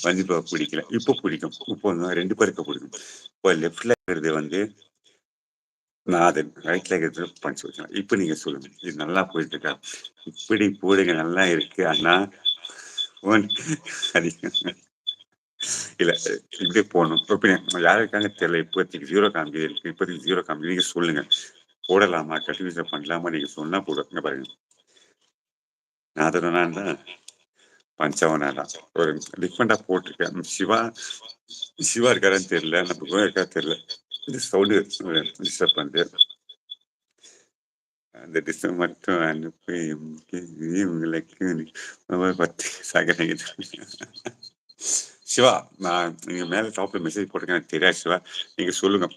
மஞ்சுபாவை பிடிக்கல. இப்போ பிடிக்கும். இப்போ 2 பேருக்கு பிடிக்கும். இப்போ லெஃப்ட்ல இருக்கிறது வந்து நாதன், ரைட்ல இருக்கிறது பஞ்சவச்சனம். இப்ப நீங்க சொல்லுங்க. இது நல்லா போயிட்டு இருக்கா? இப்படி போடுங்க நல்லா இருக்கு. ஆனா ஒன் இல்ல இப்படியே போடணும். இப்ப யார் இருக்காங்க தெரியல. இப்போதைக்கு 0 காமிக்குது எனக்கு. இப்போதைக்கு 0 காமிக்குது. நீங்க சொல்லுங்க. போடலாமா? கன்டினியூஸா பண்ணலாமா? நீங்க சொன்னா போடுங்க. இங்க பாருங்க. நாதனா இருந்தா பஞ்சவனா தான். ஒரு டிஃபரெண்டா போட்டிருக்கேன். சிவா இருக்காரான்னு தெரியல. நம்ம கூட இருக்கா தெரியல. இந்த சவுண்டு டிஸ்டர்ப் பண்ணுது. அந்த டிஸ்டர்ப் மட்டும் அனுப்பி உங்களுக்கு பத்து சாகரங்க. சிவா, நான் நீங்க மேல டாப்ல மெசேஜ் போட்டிருக்கேன் எனக்கு தெரியாது சிவா. நீங்க சொல்லுங்க.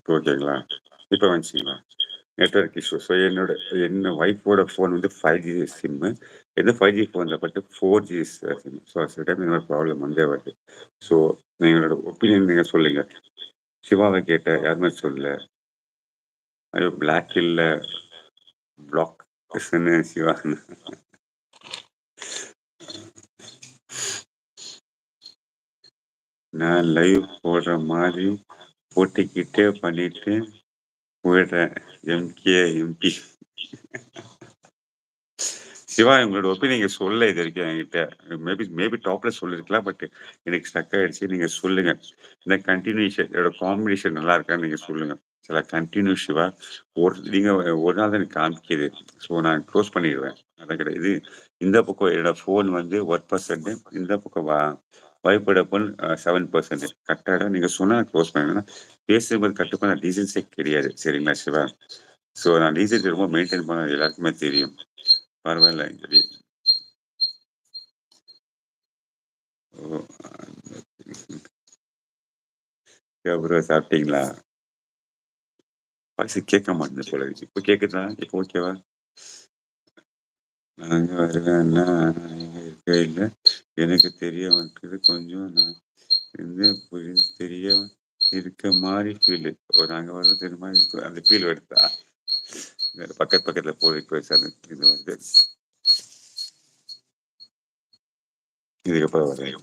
ஓகேங்களா? இப்ப வந்துச்சுங்களா? Network issue. ஸோ என்ன ஒய்ஃபோட ஃபோன் வந்து 5G சிம்மு. எது 5G ஃபோன்ல பட்டு 4G சிம். ஸோ சில டைம் இந்த மாரி ப்ராப்ளம் வந்தே வருது. ஸோ எங்களோட ஒப்பீனியன் நீங்க சொல்லுங்க. சிவாவ கேட்டேன். யாருமே சொல்லல. ஐயோ! பிளாக் இல்ல. பிளாக் சொன்ன சிவா. நான் லைவ் போடுற மாரி போட்டுக்கிட்டே பண்ணிட்டு போயிடுறேன். எம்பி. சிவா உங்களோட ஒப்பீனியன் நீங்க சொல்லல இது வரைக்கும் என்கிட்ட. மேபி டாப்ல சொல்லியிருக்கலாம். பட் எனக்கு ஸ்டக் ஆயிடுச்சு. நீங்க சொல்லுங்க. இந்த கன்டினியூஷன் இதோட காம்பினேஷன் நல்லா இருக்கான்னு நீங்க சொல்லுங்க. சில கன்டினியூ சிவா. நீங்க ஒரு நாள் தான் எனக்கு காமிக்குது. ஸோ நான் க்ளோஸ் பண்ணிடுவேன். அதான் கிடையாது. இந்த பக்கம் என்னோட ஃபோன் வந்து 1%. இந்த பக்கம் வைஃபோட ஃபோன் 7%. கரெக்டாக நீங்க சொன்னா க்ளோஸ் பண்ணிடுவேன். பேசும்போது கட்டுப்பாடு டீசன்ஸே கிடையாது. சரிங்களா சிவா? ஸோ நான் டீசன்ஸ் ரொம்ப மெயின்டைன் பண்ண எல்லாருக்குமே தெரியும். பரவாயில்ல. சரி. ஓ! அப்புறம் சாப்பிட்டீங்களா? வாய்ஸ் கேட்க மாட்டேங்குது போல இருக்கு. இப்ப கேக்குதா? இப்ப ஓகேவா? நாங்க வருவேன்னா, ஆனா நீங்க இருக்கவே இல்ல. எனக்கு தெரிய மாட்டேங்குது. கொஞ்சம் நான் வந்து தெரிய இருக்க மாரி ஃபீலு. நாங்க வர்றது இந்த மாரி அந்த ஃபீல் வருதா? பக்கத்துல போய் ரிக்வெஸ்ட் அது இது வருது. இதுக்கப்புறம் வரேன்.